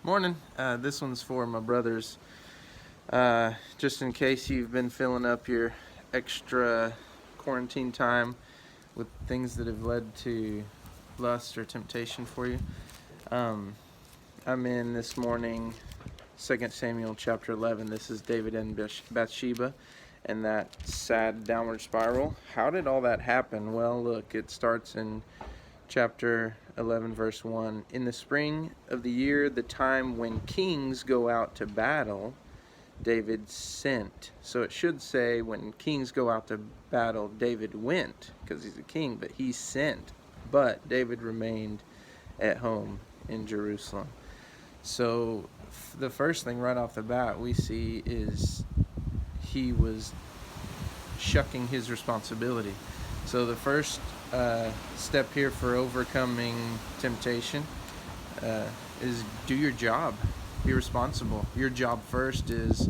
Morning. This one's for my brothers. Just in case you've been filling up your extra quarantine time with things that have led to lust or temptation for you. I'm in this morning 2 Samuel chapter 11. This is David and Bathsheba and that sad downward spiral. How did all that happen? Well, look, it starts in chapter 11 verse 1. In the spring of the year, the time when kings go out to battle, David sent. So it should say when kings go out to battle, David went, because he's a king, but he sent. But David remained at home in Jerusalem. So the first thing right off the bat we see is he was shucking his responsibility. So the first step here for overcoming temptation is do your job. Be responsible. Your job first is,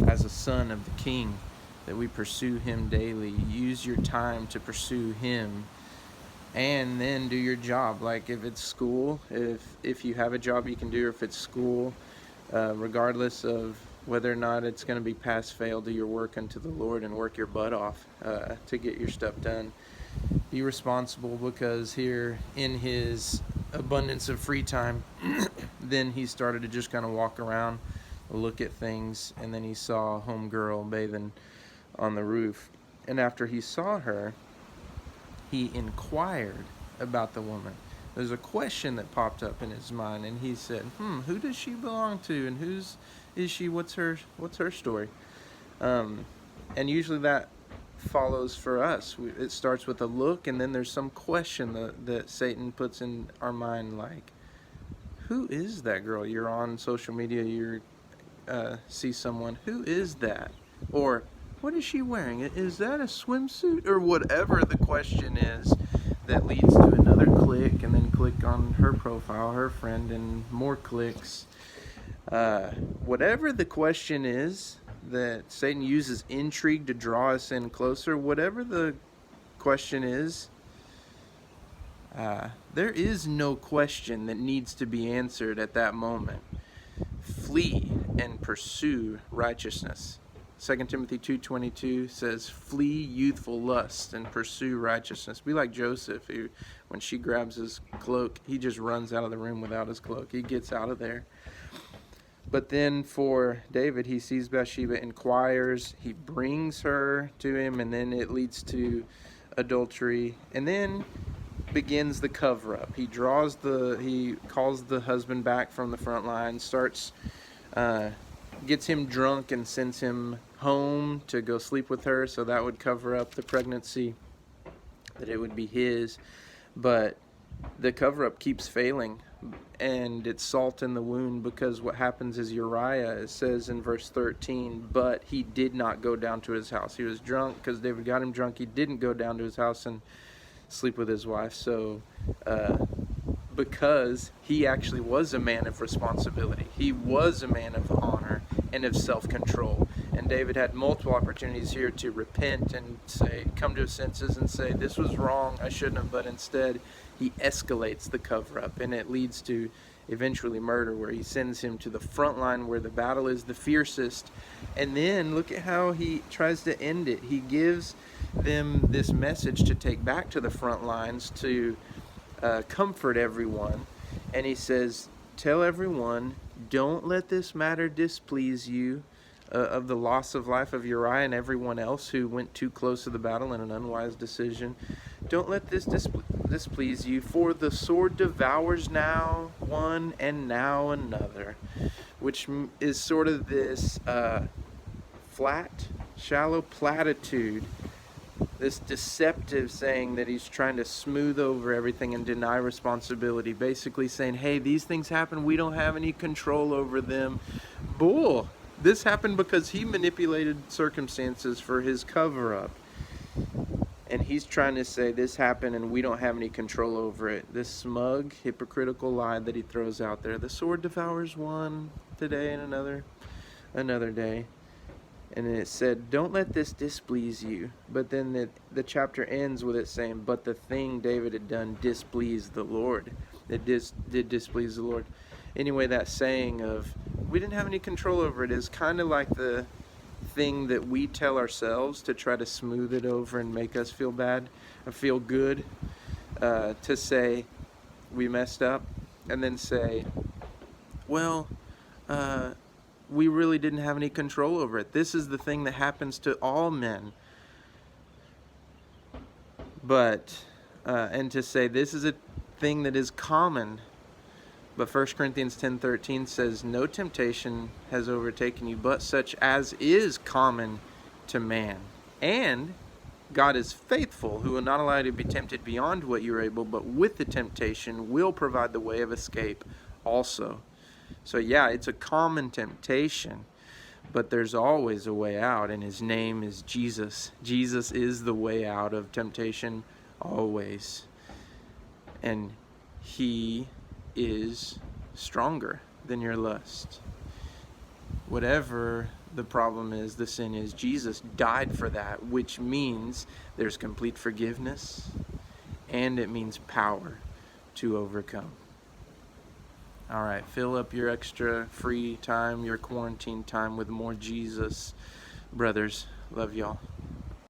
as a son of the king, that we pursue him daily. Use your time to pursue him, and then do your job. Like if it's school, if you have a job you can do, or if it's school, regardless of whether or not it's going to be pass fail, do your work unto the Lord and work your butt off to get your stuff done. Be responsible, because here in his abundance of free time, then he started to just kind of walk around, look at things, and then he saw a homegirl bathing on the roof. And after he saw her, he inquired about the woman. There's a question that popped up in his mind, and he said, who does she belong to, and whose is she? What's her story? And usually that follows for us. It starts with a look, and then there's some question that Satan puts in our mind, like, who is that girl? You're on social media, you see someone, who is that? Or what is she wearing? Is that a swimsuit? Or whatever the question is that leads to another click, and then click on her profile, her friend, and more clicks. Whatever the question is that Satan uses intrigue to draw us in closer, whatever the question is, there is no question that needs to be answered at that moment. Flee and pursue righteousness. 2 Timothy 2:22 says, flee youthful lust and pursue righteousness. Be like Joseph, who, when she grabs his cloak, he just runs out of the room without his cloak. He gets out of there. But then for David, he sees Bathsheba, inquires, he brings her to him, and then it leads to adultery. And then begins the cover-up. He calls the husband back from the front line, gets him drunk and sends him home to go sleep with her, so that would cover up the pregnancy, that it would be his. But the cover-up keeps failing, and it's salt in the wound, because what happens is Uriah, it says in verse 13, but he did not go down to his house. He was drunk because David got him drunk. He didn't go down to his house and sleep with his wife. So because he actually was a man of responsibility, he was a man of honor and of self-control, and David had multiple opportunities here to repent and come to his senses and say, this was wrong, I shouldn't have. But instead he escalates the cover-up, and it leads to eventually murder, where he sends him to the front line where the battle is the fiercest. And then look at how he tries to end it. He gives them this message to take back to the front lines to comfort everyone. And he says, tell everyone, don't let this matter displease you, of the loss of life of Uriah and everyone else who went too close to the battle in an unwise decision. Don't let this displease you, for the sword devours now one and now another, which is sort of this flat, shallow platitude, this deceptive saying that he's trying to smooth over everything and deny responsibility, basically saying, hey, these things happen, we don't have any control over them. Bull. This happened because he manipulated circumstances for his cover-up. And he's trying to say this happened and we don't have any control over it. This smug, hypocritical lie that he throws out there. The sword devours one today and another day. And it said, don't let this displease you. But then the chapter ends with it saying, but the thing David had done displeased the Lord. It did displease the Lord. anyway, that saying of we didn't have any control over it is kind of like the thing that we tell ourselves to try to smooth it over and make us feel bad or feel good, to say we messed up, and then say, well, we really didn't have any control over it. This is the thing that happens to all men. But, and to say this is a thing that is common. But 1 Corinthians 10:13 says, no temptation has overtaken you, but such as is common to man. And God is faithful, who will not allow you to be tempted beyond what you are able, but with the temptation will provide the way of escape also. So yeah, it's a common temptation, but there's always a way out, and his name is Jesus. Jesus is the way out of temptation always. And he is stronger than your lust. Whatever the problem is, the sin is, Jesus died for that, which means there's complete forgiveness, and it means power to overcome. All right, fill up your extra free time, your quarantine time with more Jesus. Brothers, love y'all.